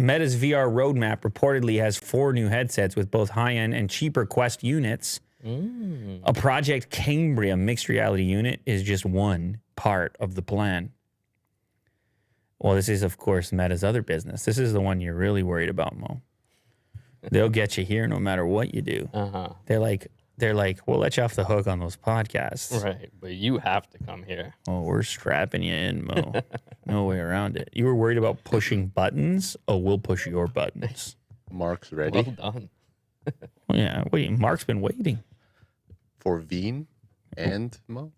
Meta's VR roadmap reportedly has 4 new headsets with both high-end and cheaper Quest units. A Project Cambria mixed reality unit is just one part of the plan. Well, this is, of course, Meta's other business. This is the one you're really worried about, Mo. They'll get you here no matter what you do. They're like, we'll let you off the hook on those podcasts. Right, but you have to come here. Oh, we're strapping you in, Mo. No way around it. You were worried about pushing buttons? Oh, we'll push your buttons. Mark's ready. Well done. Well, yeah, wait. Mark's been waiting. For Veen and Mo?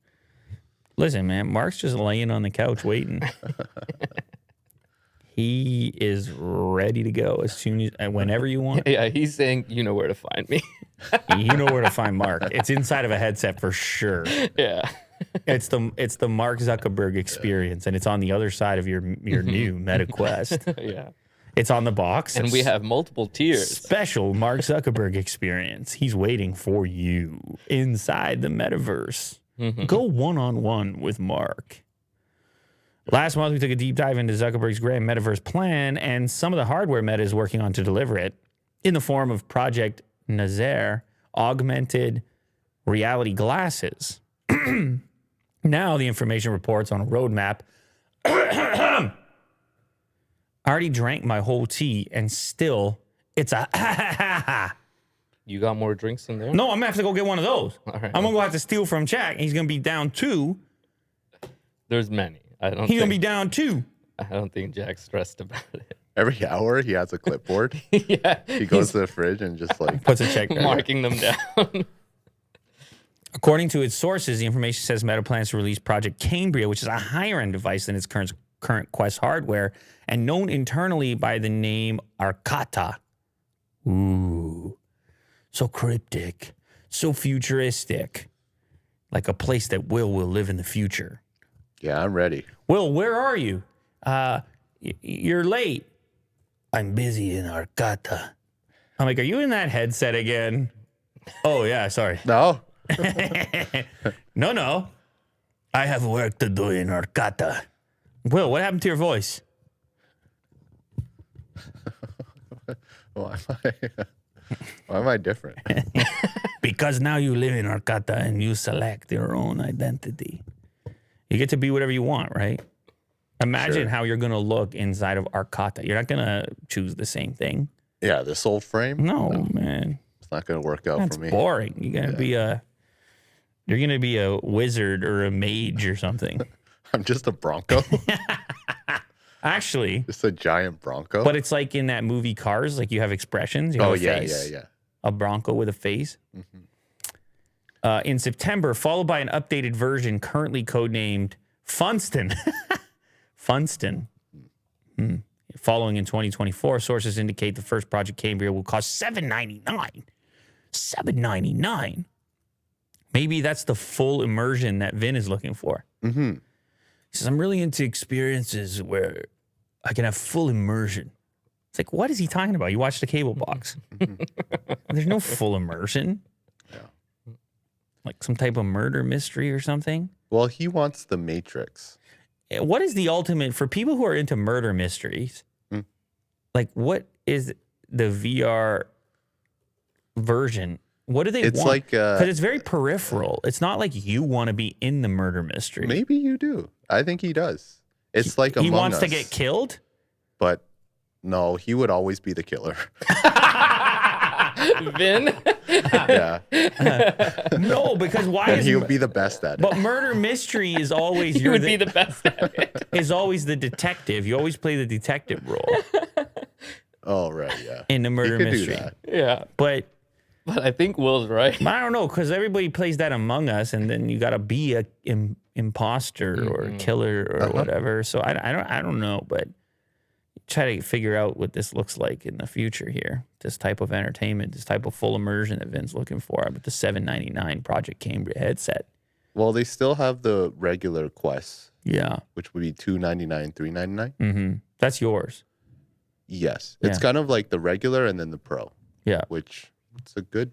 Listen, man, Mark's just laying on the couch waiting. He is ready to go as soon as, whenever you want. Yeah, he's saying, you know where to find me. You know where to find Mark. It's inside of a headset for sure. Yeah. It's the Mark Zuckerberg experience, and it's on the other side of your new Meta Quest. Yeah. It's on the box. And we have multiple tiers. Special Mark Zuckerberg experience. He's waiting for you inside the metaverse. Go one-on-one with Mark. Last month, we took a deep dive into Zuckerberg's grand metaverse plan and some of the hardware Meta is working on to deliver it in the form of Project Nazar augmented reality glasses. Now the information reports on a roadmap. I already drank my whole tea and still it's a You got more drinks in there? No, I'm going to have to go get one of those. All right. I'm going to go have to steal from Jack. He's going to be down 2. There's many. He's going to be down 2. I don't think Jack's stressed about it. Every hour he has a clipboard. Yeah. He goes to the fridge and just like Puts a check there. marking them down. According to its sources, the information says Meta plans to release Project Cambria, which is a higher-end device than its current Quest hardware, and known internally by the name Arcata. Ooh, so cryptic, so futuristic, like a place that Will live in the future. Yeah, I'm ready. Will, where are you? You're late. I'm busy in Arcata. I'm like, are you in that headset again? Oh, yeah, sorry. No. No. I have work to do in Arcata. Will, what happened to your voice? Why am I different? Because now you live in Arcata and you select your own identity. You get to be whatever you want, right? Imagine how you're going to look inside of Arcata. You're not going to choose the same thing. Yeah, this old frame? No, man. It's not going to work out That's for me. boring. You're going to be a wizard or a mage or something. I'm just a Bronco. Actually. Just a giant Bronco. But it's like in that movie Cars, like you have expressions. You have a face. Yeah. A Bronco with a face. In September, followed by an updated version currently codenamed Funston. Funston. Following in 2024, sources indicate the first Project Cambria will cost $799. $799. Maybe that's the full immersion that Vin is looking for. He says, I'm really into experiences where I can have full immersion. It's like, what is he talking about? You watch the cable box. There's no full immersion. Yeah. Like some type of murder mystery or something. Well, he wants the Matrix. What is the ultimate, for people who are into murder mysteries, like what is the VR version? What do they want? Like because it's very peripheral. It's not like you want to be in the murder mystery. Maybe you do. I think he does. It's like he Among wants Us, to get killed. But no, he would always be the killer. Vin? Yeah. No, because why And is he would be the best at it. But murder mystery is always You would be the best at it. is always the detective. You always play the detective role Oh, right, yeah. in the murder He could mystery. do that. Yeah. But I think Will's right. I don't know, because everybody plays that Among Us, and then you got to be a imposter or a killer or whatever. So I don't know, but try to figure out what this looks like in the future here. This type of entertainment, this type of full immersion that Vin's looking for with the $799 Project Cambria headset. Well, they still have the regular Quest, Yeah. which would be $299, $399. That's yours. Yes. It's Yeah. kind of like the regular and then the Pro, Yeah. which it's a good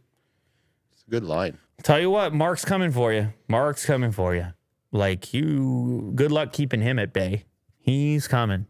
line. Tell you what, Mark's coming for you. Mark's coming for you. Like good luck keeping him at bay. He's coming.